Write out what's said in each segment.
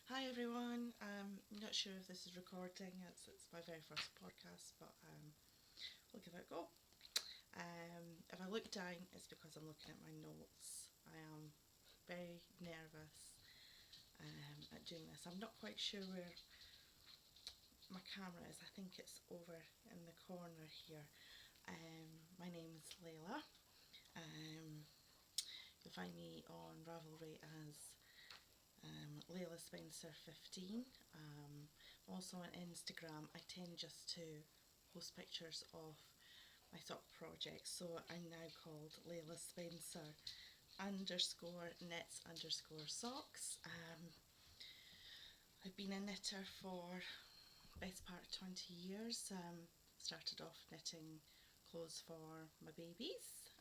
Hi everyone. I'm not sure if this is recording. It's my very first podcast, but we'll give it a go. If I look down, it's because I'm looking at my notes. I am very nervous at doing this. I'm not quite sure where my camera is. I think it's over in the corner here. My name is Layla. Um, you'll find me on Ravelry as Layla Spencer 15. Also on Instagram, I tend just to post pictures of my sock projects, so I'm now called Layla Spencer underscore knits underscore socks. I've been a knitter for the best part of 20 years. Started off knitting clothes for my babies.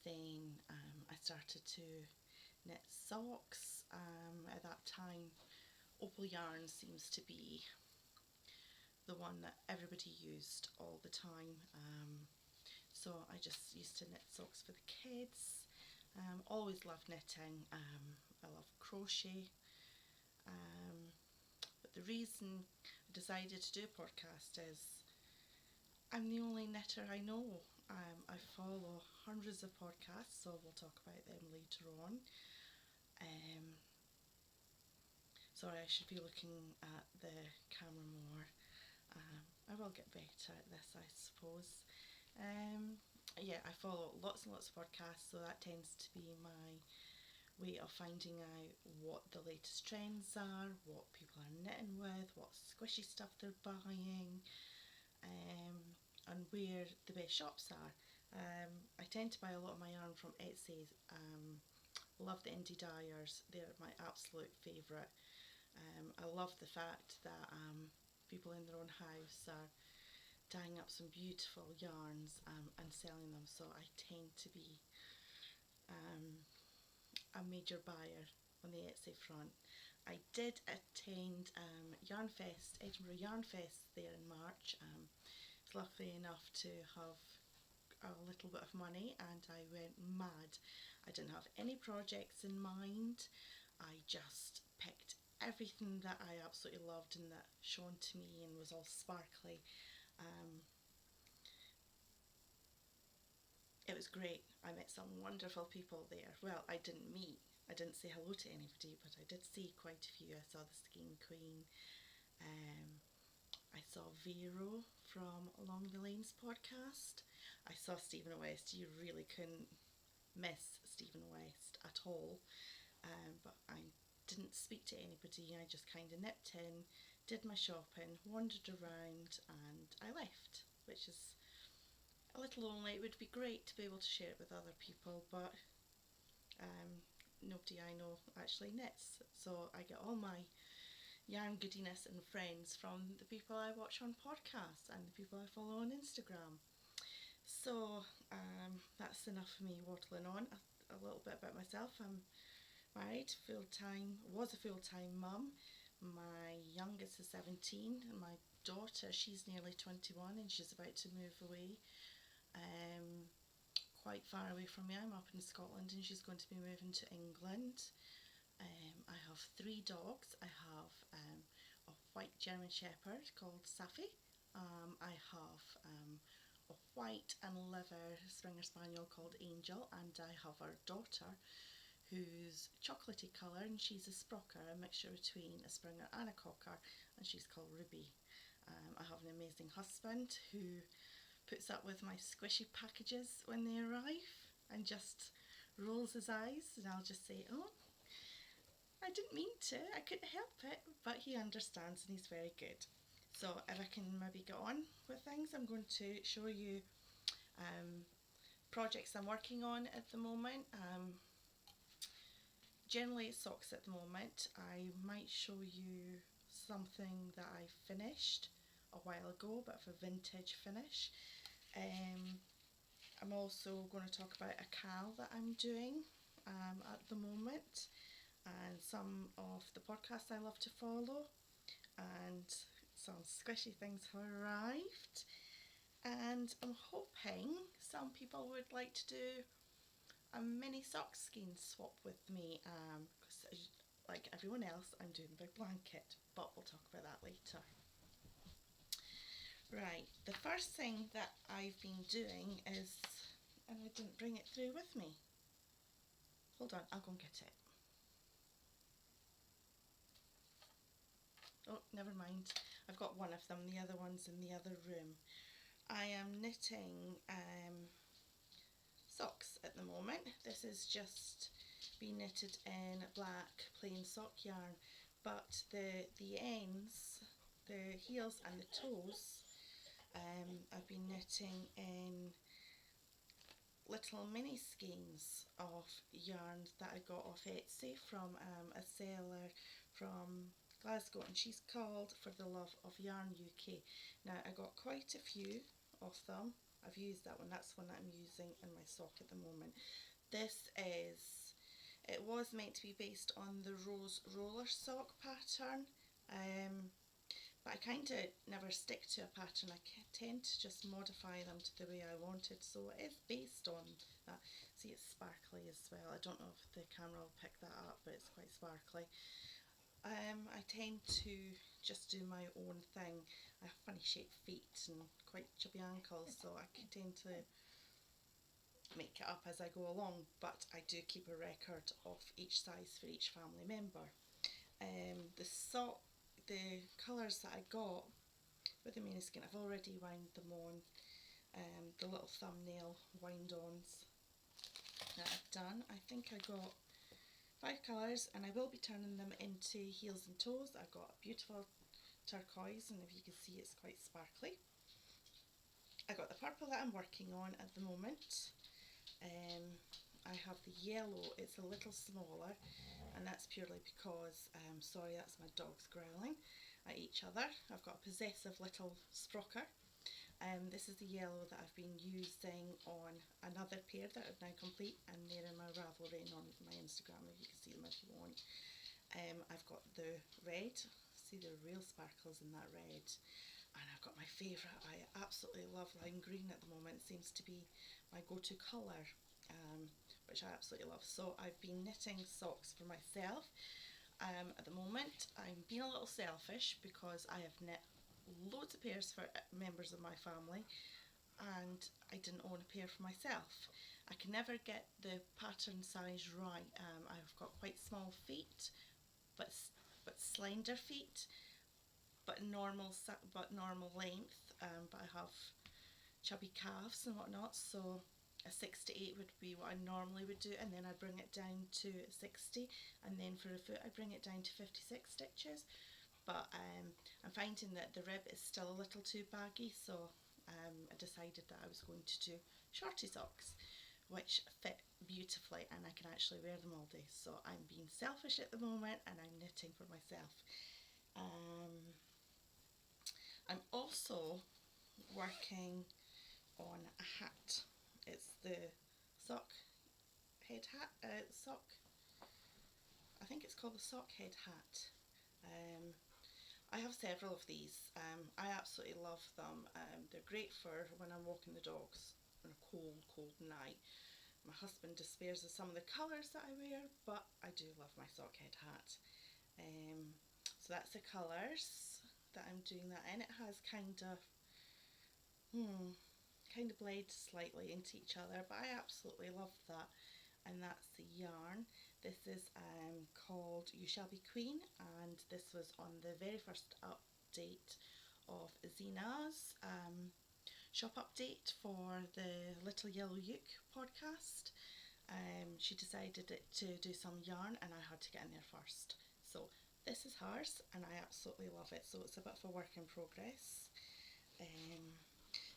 Then I started to knit socks. At that time, Opal yarn seems to be the one that everybody used all the time. So I just used to knit socks for the kids. Always loved knitting. I love crochet. Um, but the reason I decided to do a podcast is I'm the only knitter I know. I follow hundreds of podcasts, so we'll talk about them later on. Um, Sorry, I should be looking at the camera more. I will get better at this, I suppose. Um, yeah, I follow lots and lots of podcasts, so that tends to be my way of finding out what the latest trends are, what people are knitting with, what squishy stuff they're buying, and where the best shops are. I tend to buy a lot of my yarn from Etsy. Love the indie dyers, they're my absolute favourite. I love the fact that people in their own house are dyeing up some beautiful yarns and selling them, so I tend to be um, a major buyer on the Etsy front. I did attend Yarnfest, Edinburgh Yarnfest there in March. I was lucky enough to have a little bit of money and I went mad. I didn't have any projects in mind. I just picked everything that I absolutely loved and that shone to me and was all sparkly. Um, it was great. I met some wonderful people there. Well, I didn't say hello to anybody, but I did see quite a few. I saw the Skiing Queen. Um, I saw Vero from Along the Lanes podcast. I saw Stephen West. You really couldn't miss Stephen West at all. But I didn't speak to anybody. I just kind of nipped in, did my shopping, wandered around, and I left, which is a little lonely. It would be great to be able to share it with other people, but um, nobody I know actually knits. So I get all my yarn goodiness and friends from the people I watch on podcasts and the people I follow on Instagram. So that's enough of me wattling on. A little bit about myself. I'm married, full time, was a full time mum. My youngest is 17, and my daughter, she's nearly 21 and she's about to move away um, quite far away from me. I'm up in Scotland and she's going to be moving to England. I have three dogs. I have a white German Shepherd called Safi. I have a white and leather Springer Spaniel called Angel, and I have our daughter who's chocolatey colour, and she's a Sprocker, a mixture between a Springer and a Cocker, and she's called Ruby. I have an amazing husband who puts up with my squishy packages when they arrive and just rolls his eyes, and I'll just say, "Oh, I didn't mean to, I couldn't help it," but he understands and he's very good. So if I can maybe get on with things, I'm going to show you um, projects I'm working on at the moment. Generally it's socks at the moment. I might show you something that I finished a while ago, but for vintage finish. Um, I'm also going to talk about a cal that I'm doing at the moment, and some of the podcasts I love to follow, and some squishy things have arrived. And I'm hoping some people would like to do a mini sock skein swap with me, because like everyone else, I'm doing the blanket, but we'll talk about that later. Right, the first thing that I've been doing is, and I didn't bring it through with me. Hold on, I'll go and get it. Oh, never mind. I've got one of them, the other one's in the other room. I am knitting socks at the moment. This is just been knitted in black plain sock yarn, but the ends, the heels and the toes, I've been knitting in little mini skeins of yarn that I got off Etsy from a seller from Glasgow, and she's called For the Love of Yarn UK. Now I got quite a few of them. I've used that one, that's one that I'm using in my sock at the moment. It was meant to be based on the Rose roller sock pattern, but I kind of never stick to a pattern. I tend to just modify them to the way I wanted, so it is based on that. See, it's sparkly as well. I don't know if the camera will pick that up, but it's quite sparkly. I tend to just do my own thing. I have funny shaped feet and quite chubby ankles, so I can tend to make it up as I go along, but I do keep a record of each size for each family member. The colours that I got with the miniskin, I've already wound them on. The little thumbnail wind-ons that I've done. I think I got 5 colours, and I will be turning them into heels and toes. I've got a beautiful turquoise, and if you can see, it's quite sparkly. I got the purple that I'm working on at the moment. I have the yellow, it's a little smaller, and that's purely because, sorry, that's my dogs growling at each other. I've got a possessive little sprocker. This is the yellow that I've been using on another pair that are now complete, and they're in my Ravelry on my Instagram if you can see them if you want. I've got the red, see the real sparkles in that red, and I've got my favourite. I absolutely love lime green at the moment. It seems to be my go-to colour, which I absolutely love. So I've been knitting socks for myself. At the moment I'm being a little selfish because I have knit loads of pairs for members of my family, and I didn't own a pair for myself. I can never get the pattern size right. I've got quite small feet, but slender feet, but normal length. But I have chubby calves and whatnot, so a 6 to 8 would be what I normally would do, and then I bring it down to 60, and then for a foot I bring it down to 56 stitches. But I'm finding that the rib is still a little too baggy, so I decided that I was going to do shorty socks, which fit beautifully, and I can actually wear them all day. So I'm being selfish at the moment, and I'm knitting for myself. I'm also working on a hat. It's the sock head hat, I think it's called the sock head hat. I have several of these. I absolutely love them. They're great for when I'm walking the dogs on a cold night. My husband despairs of some of the colours that I wear, but I do love my sock head hat. So that's the colours that I'm doing that in. It has kind of bled slightly into each other, but I absolutely love that. And that's the yarn. This is called You Shall Be Queen, and this was on the very first update of Zina's shop update for the Little Yellow Uke podcast. She decided to do some yarn, and I had to get in there first. So this is hers, and I absolutely love it. So it's a bit of a work in progress.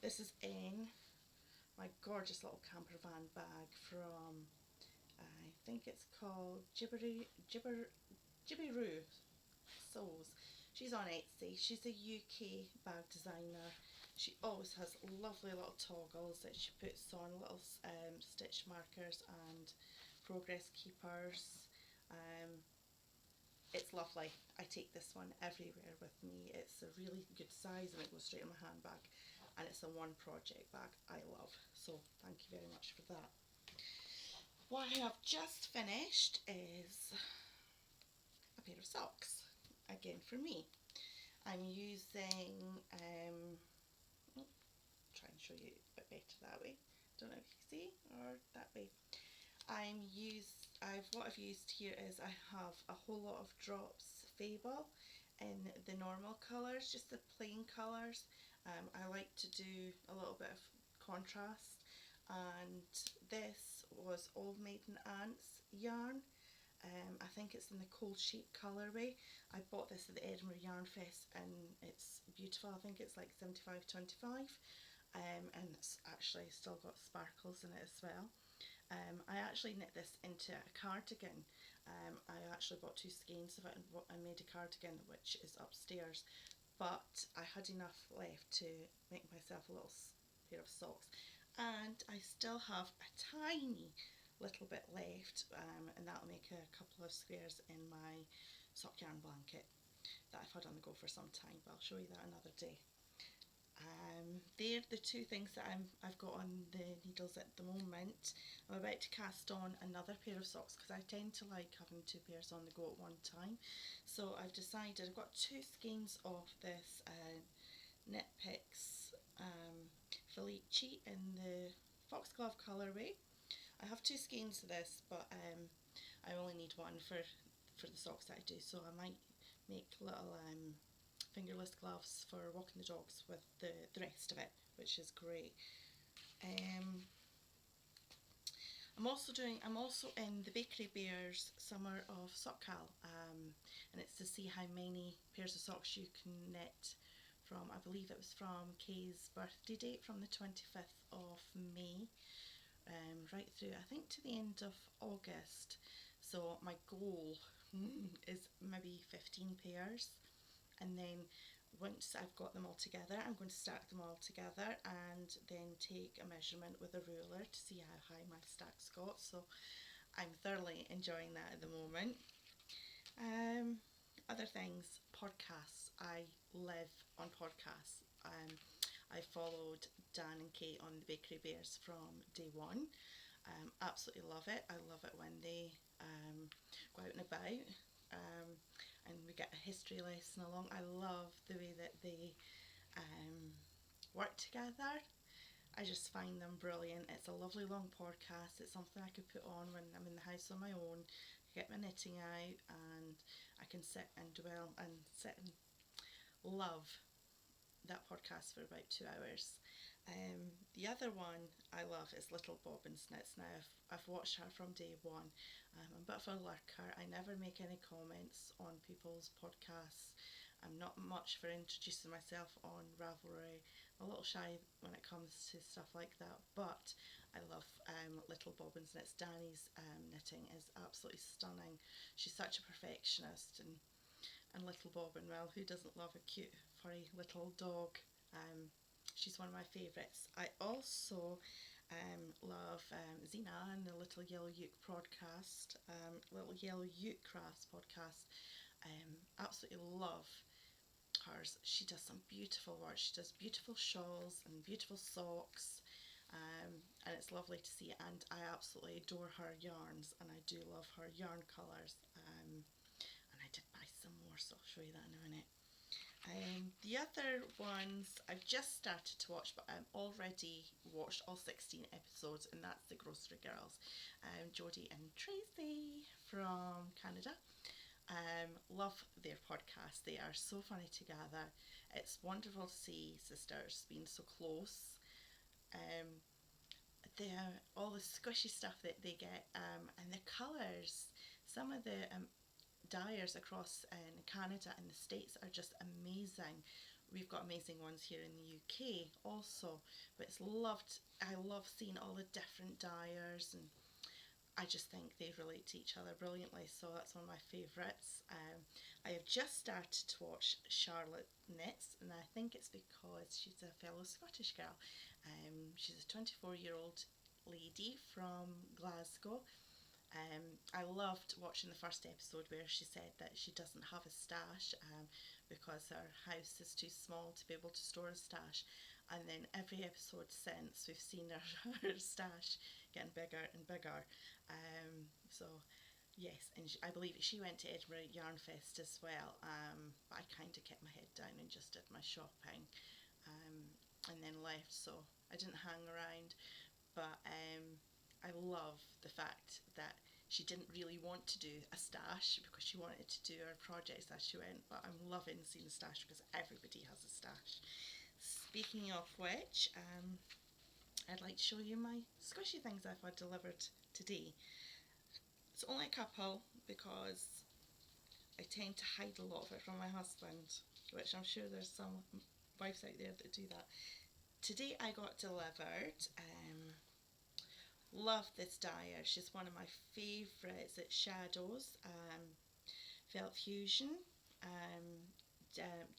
This is in my gorgeous little camper van bag from, I think it's called Jibberoo Sews. She's on Etsy. She's a UK bag designer. She always has lovely little toggles that she puts on, little stitch markers and progress keepers. It's lovely. I take this one everywhere with me. It's a really good size, and it goes straight in my handbag, and it's a one project bag I love, so thank you very much for that. What I have just finished is a socks, again for me. I'm using, try and show you a bit better that way. Don't know if you see, or that way. What I've used here is I have a whole lot of drops Fable in the normal colours, just the plain colours. I like to do a little bit of contrast, and this was Old Maiden Ants yarn. I think it's in the Cold Sheep colourway. I bought this at the Edinburgh Yarn Fest and it's beautiful. I think it's like 75/25, and it's actually still got sparkles in it as well. I actually knit this into a cardigan. I actually bought 2 skeins of it and made a cardigan, which is upstairs. But I had enough left to make myself a little pair of socks. And I still have a tiny little bit left, and that'll make a couple of squares in my sock yarn blanket that I've had on the go for some time, but I'll show you that another day. They're the 2 things that I've got on the needles at the moment. I'm about to cast on another pair of socks because I tend to like having 2 pairs on the go at one time. So I've decided I've got 2 skeins of this Knit Picks Felici in the Foxglove colourway. I have 2 skeins of this, but I only need one for the socks that I do, so I might make little fingerless gloves for walking the dogs with the rest of it, which is great. I'm also in the Bakery Bears Summer of Sockal, and it's to see how many pairs of socks you can knit from, I believe it was from Kay's birthday date, from the 25th of May, right through I think to the end of August. So my goal is maybe 15 pairs, and then once I've got them all together, I'm going to stack them all together and then take a measurement with a ruler to see how high my stack's got. So I'm thoroughly enjoying that at the moment. Other things, podcasts. I live on podcasts. I followed Dan and Kate on the Bakery Bears from day one. Absolutely love it. I love it when they go out and about, and we get a history lesson along. I love the way that they work together. I just find them brilliant. It's a lovely long podcast. It's something I could put on when I'm in the house on my own, get my knitting out, and I can sit and dwell and sit and love that podcast for about 2 hours. The other one I love is Little Bobbin's Knits. Now, I've watched her from day one. I'm a bit of a lurker. I never make any comments on people's podcasts. I'm not much for introducing myself on Ravelry. I'm a little shy when it comes to stuff like that, but I love Little Bobbin's Knits. Danny's knitting is absolutely stunning. She's such a perfectionist, and Little Bobbin, well, who doesn't love a cute, furry little dog? She's one of my favourites. I also love Zena and the Little Yellow Uke podcast, Little Yellow Uke Crafts podcast. Absolutely love hers. She does some beautiful work. She does beautiful shawls and beautiful socks, and it's lovely to see. And I absolutely adore her yarns, and I do love her yarn colours. And I did buy some more, so I'll show you that in a minute. The other ones I've just started to watch, but I'm already watched all 16 episodes, and that's the Grocery Girls, Jodie and Tracy from Canada. Love their podcast. They are so funny together. It's wonderful to see sisters being so close. All the squishy stuff that they get, and the colours. Some of the dyers across Canada and the States are just amazing. We've got amazing ones here in the UK also, but I love seeing all the different dyers, and I just think they relate to each other brilliantly, so that's one of my favourites. I have just started to watch Charlotte Knits, and I think it's because she's a fellow Scottish girl. She's a 24-year-old lady from Glasgow. I loved watching the first episode where she said that she doesn't have a stash because her house is too small to be able to store a stash. And then every episode since, we've seen her stash getting bigger and bigger. So Yes, and I believe she went to Edinburgh Yarn Fest as well. But I kind of kept my head down and just did my shopping, um, and then left. So I didn't hang around. But I love the fact that she didn't really want to do a stash because she wanted to do her projects as she went. But I'm loving seeing the stash because everybody has a stash. Speaking of which, I'd like to show you my squishy things I've had delivered today. It's only a couple because I tend to hide a lot of it from my husband, which I'm sure there's some wives out there that do that. Today I got delivered. Love this dyer. She's one of my favourites. It's Shadows Felt Fusion.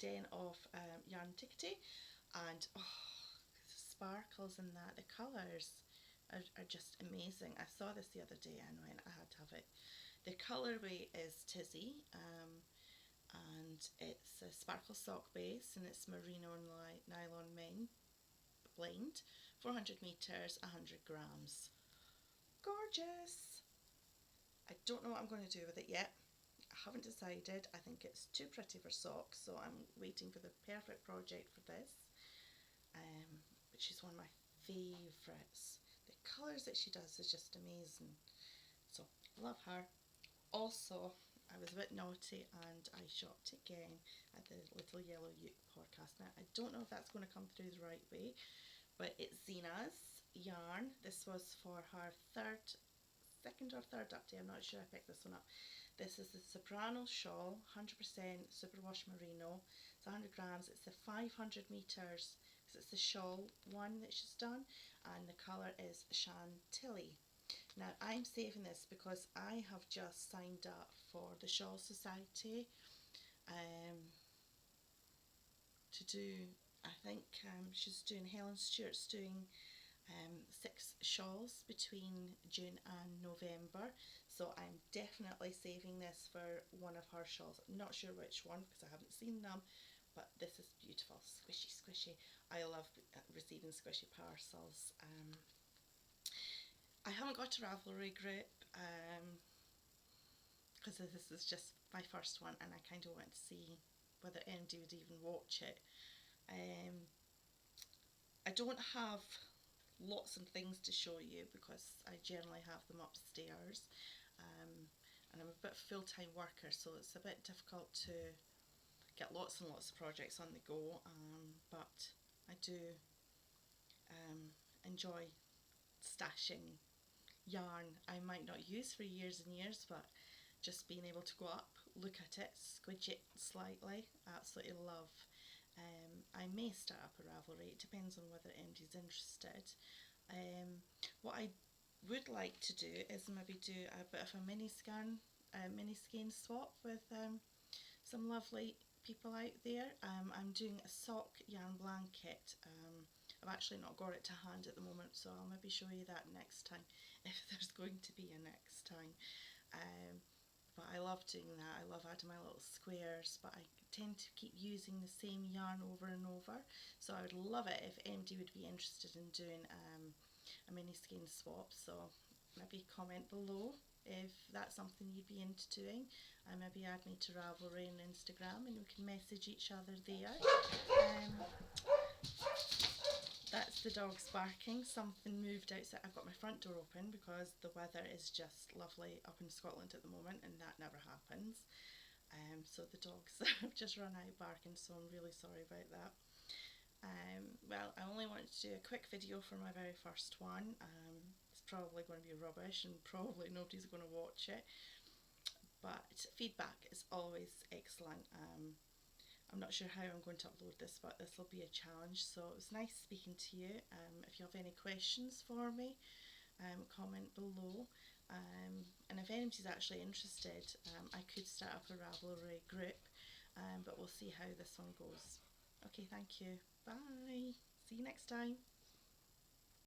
Den of Yarn Tickety, and the sparkles in that, the colours are just amazing. I saw this the other day and went, I had to have it. The colourway is Tizzy, and it's a sparkle sock base, and it's merino and nylon blend, 400 metres, 100 grams. Gorgeous! I don't know what I'm going to do with it yet. I haven't decided. I think it's too pretty for socks, so I'm waiting for the perfect project for this. But she's one of my favourites. The colours that she does is just amazing. So, love her. Also, I was a bit naughty and I shopped again at the Little Yellow Uke podcast. Now, I don't know if that's going to come through the right way, but it's Zena's yarn. This was for her second or third update. I'm not sure I picked this one up. This is the Soprano shawl, 100% superwash merino. It's 100 grams. It's the 500 metres because it's the shawl one that she's done, and the colour is Chantilly. Now I'm saving this because I have just signed up for the Shawl Society to do, I think she's doing, Helen Stewart's doing 6 shawls between June and November, so I'm definitely saving this for one of her shawls. I'm not sure which one because I haven't seen them, but this is beautiful. Squishy, squishy. I love receiving squishy parcels. I haven't got a Ravelry group because this is just my first one, and I kind of want to see whether anybody would even watch it. I don't have lots of things to show you because I generally have them upstairs, and I'm a bit full-time worker, so it's a bit difficult to get lots and lots of projects on the go, but I do enjoy stashing yarn I might not use for years and years, but just being able to go up, look at it, squidge it slightly, absolutely love. I may start up a Ravelry, it depends on whether anybody's interested. What I would like to do is maybe do a bit of a mini skein swap with some lovely people out there. I'm doing a sock yarn blanket. I've actually not got it to hand at the moment, so I'll maybe show you that next time, if there's going to be a next time. But I love doing that. I love adding my little squares, but I tend to keep using the same yarn over and over. So I would love it if anybody would be interested in doing a mini skein swap. So maybe comment below if that's something you'd be into doing, and maybe add me to Ravelry and Instagram, and we can message each other there. That's the dogs barking. Something moved outside. I've got my front door open because the weather is just lovely up in Scotland at the moment, and that never happens. So the dogs have just run out barking, so I'm really sorry about that. Well, I only wanted to do a quick video for my very first one. It's probably going to be rubbish and probably nobody's going to watch it, but feedback is always excellent. I'm not sure how I'm going to upload this, but this will be a challenge. So it was nice speaking to you. If you have any questions for me, comment below. And if anybody's actually interested, I could start up a Ravelry group, but we'll see how this one goes. Okay, thank you. Bye. See you next time.